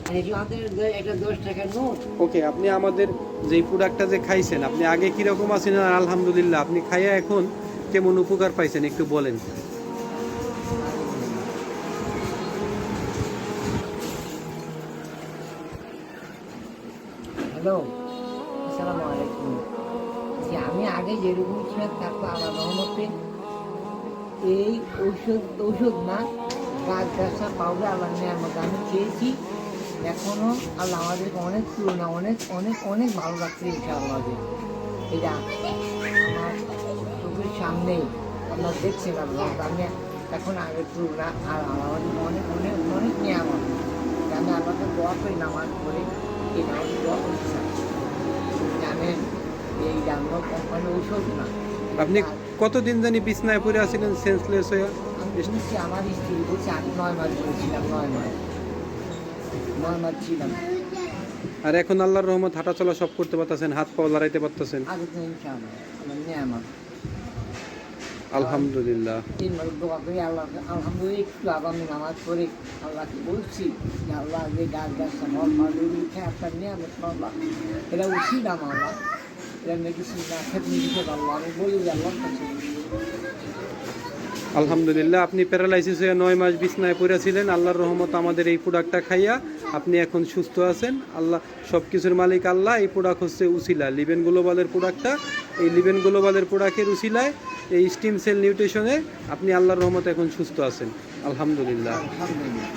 একটা 10 টাকার নোট। ওকে, আপনি আমাদের যেই প্রোডাক্টটা যে খাইছেন, আপনি আগে কিরকম আছেন আর আলহামদুলিল্লাহ আপনি খাইয়া এখন কেমন উপকার পাইছেন একটু বলেন। হ্যালো, আসসালামু আলাইকুম। যে আমি আগে যেরকম ছিলাম তারপর আল্লাহ রহমতে এই ঔষধ না, গাছ গাছা পাউডার আল্লাহ নিয়ামত আমি খেয়েছি। এখনও আল্লাহ আমাদেরকে অনেক তুলনা অনেক অনেক অনেক ভালো লাগছে ইনশাআল্লাহ। এটা আমার চোখের সামনেই আমরা দেখছি আল্লাহ। আমি এখন আগের তুলনা আর আমাদের অনেক অনেক অনেক নিয়ামত। আমি আল্লাহকে দোয়া করি নামাজ পড়ে এই নামাজ দোয়া করতে চাই। জানেন এই জানলো কোম্পানি ঔষধ না। আপনি কতদিন জানি বিছনায় পড়ে আছিলেন সেন্সলেস হয়ে? আমি শুনছি আমার স্ত্রী বলছে আমি 9 মাস বলেছিলাম, 9 মাস ছিলাম। আর এখন আল্লাহর রহমত হাঁটা চলা সব করতে পারতেছেন, হাত পা লড়াইতে পারতেছেন? আগে তো ইনশাআল্লাহ আমার নিয়ামত। আলহামদুলিল্লাহ। 3 মাস দোয়া করি আল্লাহ, আলহামদুলিল্লাহ একটু আগামী নামাজ পড়ে আল্লাহকে বলছি যে আল্লাহ যে গাছ গাছটা ফল ফল উঠে আপনার নিয়ামত আল্লাহ, এটা উচিত আমার আল্লাহ, এটা মেডিসিন না খেতে দিতে পারবো। আমি বলি যে আল্লাহর কাছে আলহামদুলিল্লাহ, আপনি প্যারালাইসিস হয়ে 9 মাস বিছনায় পড়েছিলেন, আল্লাহর রহমত আমাদের এই প্রোডাক্টটা খাইয়া আপনি এখন সুস্থ আছেন। আল্লাহ সব কিছুর মালিক আল্লাহ। এই প্রোডাক্ট হচ্ছে উসিলা, লিভেন গ্লোবালের প্রোডাক্টটা। এই লিভেন গ্লোবালের প্রোডাক্টের উসিলায় এই স্টিম সেল নিউট্রিশনে আপনি আল্লাহর রহমতে এখন সুস্থ আছেন। আলহামদুলিল্লাহ। আলহামদুলিল্লাহ।